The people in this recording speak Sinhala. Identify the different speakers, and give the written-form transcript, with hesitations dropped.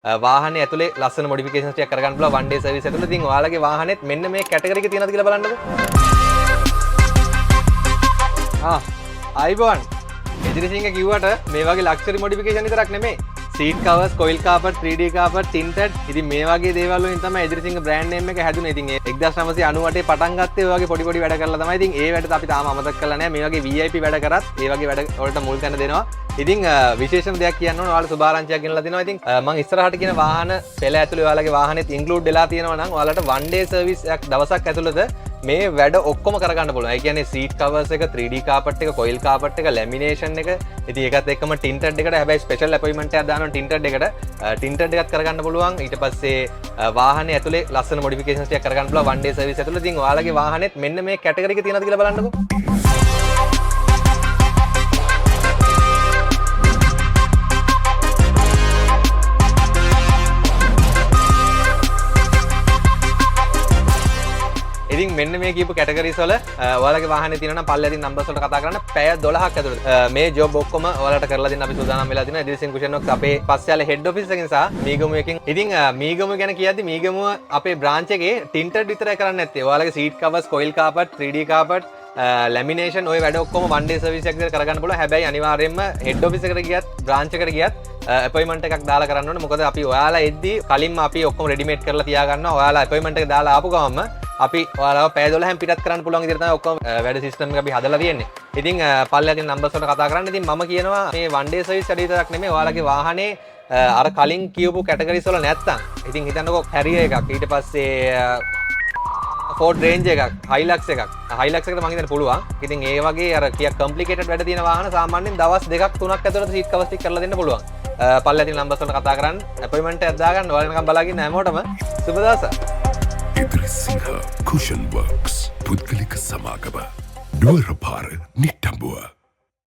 Speaker 1: වාහනේ ඇතුලේ ලස්සන මොඩිෆිකේෂන්ස් ටිකක් කරගන්න පුළුවන් one day service ඇතුලේ. ඉතින් ඔයාලගේ වාහනේත් මෙන්න මේ කැටගරි එක තියෙනවද කියලා බලන්නකෝ. ආයිබෝන්. එදිරිසිංහ කිව්වට මේ වගේ ලක්ෂරි මොඩිෆිකේෂන් විතරක් නෙමෙයි. Seat covers, coil carpet, 3D carpet, tinted. ඉතින් මේ වගේ දේවල් වලින් තමයි එදිරිසිංහ බ්‍රෑන්ඩ් නේම් එක හැදුනේ. ඉතින් 1998 පටන් ගත්තේ ඔය වගේ පොඩි වැඩ කරලා තමයි. ඉතින් ඒ වැඩත් අපි තාම අමතක කරලා නැහැ. මේ වගේ VIP වැඩ කරත් ඒ වගේ වැඩ වලට මුල් තැන දෙනවා. ඉතින් විශේෂම දෙයක් කියන්න ඕන ඔයාලා සුභාරංචියක් ගෙනලා දෙනවා. ඉතින් මම ඉස්සරහට කියන වාහන පෙළ ඇතුලේ ඔයාලගේ වාහනේත් ඉන්ක්ලූඩ් වෙලා තියෙනවා නම් ඔයාලට one day service එකක් දවසක් ඇතුළත මේ වැඩ ඔක්කොම කරගන්න පුළුවන්. ඒ කියන්නේ සීට් කවර්ස් එක, 3D කාපට් එක, කොයිල් කාපට් එක, ලැමිනේෂන් එක. ඉතින් ඒකත් එක්කම ටින්ටඩ් එකට හැබැයි ස්පෙෂල් අපොයින්ට්මන්ට් එකක් දානවා ටින්ටඩ් එකට. ටින්ටඩ් එකත් කරගන්න පුළුවන්. ඊට පස්සේ වාහනේ ඇතුලේ ලස්සන මොඩිෆිකේෂන්ස් ටිකක් කරගන්න පුළුවන් one day service ඇතුළත. ඉතින් ඔයාලගේ වාහනේත් මෙන්න මේ කැටගරි එක තියෙනවද කියලා බලන්නකෝ. ඉතින් මෙන්න මේ කියපු කැටගරිස් වල ඔයාලගේ වාහනේ තියෙනවා නම් පල්ලෙහාදී නම්බර්ස් වලට කතා කරන්න පැය 12ක් ඇතුළත මේ ජොබ් ඔක්කොම ඔයාලට කරලා දෙන්න අපි සූදානම් වෙලා තිනවා. එදිරිසිංහ කුෂන් වර්ක්ස් අපේ පස්යාල හෙඩ් ඔෆිස් එකකින් සහ මීගමු එකකින්. ඉතින් මීගමු ගැන කියද්දි මීගමුව අපේ බ්‍රාන්ච් එකේ ටින්ටඩ් විතරයි කරන්නේ නැත්තේ. ඔයාලගේ seat covers, coil carpet, 3D carpet, lamination ඔය වැඩ ඔක්කොම one day service එකක් විතර කරගන්න පුළුවන්. හැබැයි අනිවාර්යයෙන්ම හෙඩ් ඔෆිස් එකට ගියත් බ්‍රාන්ච් එකට ගියත් අපොයින්ට්මන්ට් එකක් දාලා කරන්න ඕනේ. මොකද අපි ඔයාලා එද්දි කලින්ම අපි ඔක්කොම රෙඩිමේඩ් කරලා තියා ගන්නවා. ඔයාලා අපොයින්ට්මන්ට් එක දාලා ආපු ගමන්ම අපි ඔයාලව පැය 12න් පිටත් කරන්න පුළුවන් විදිහට තමයි ඔක්කොම වැඩ සිස්ටම් එක අපි හදලා තියෙන්නේ. ඉතින් පල්ලෙහාදී නම්බර්ස් වලට කතා කරන්න. ඉතින් මම කියනවා මේ one day service වැඩ විතරක් නෙමෙයි ඔයාලගේ වාහනේ අර කලින් කියපු කැටගරිස් වල නැත්තම් ඉතින් හිතන්නකෝ Harrier එකක්, ඊට පස්සේ Ford Range එකක්, Hilux එකක්. Hilux එකට මම හිතන්නේ පුළුවන්. ඉතින් ඒ වගේ අර කියක් කොම්ප්ලිකේටඩ් වැඩ තියෙන වාහන සාමාන්‍යයෙන් දවස් 2ක් 3ක් ඇතුළත සීට් කවර්ස් ටික කරලා දෙන්න පුළුවන්. පල්ලෙහාදී නම්බර්ස් වලට කතා කරන්න. අපොයින්ට්මන්ට් එකක් දාගන්න. ඔයාලා නිකන් බලාගෙන හැමෝටම සුබ දවසක්.
Speaker 2: එදිරිසිංහ කුෂන් වර්ක්ස් පුද්ගලික සමාගම නුවරපාර නිට්ටඹුව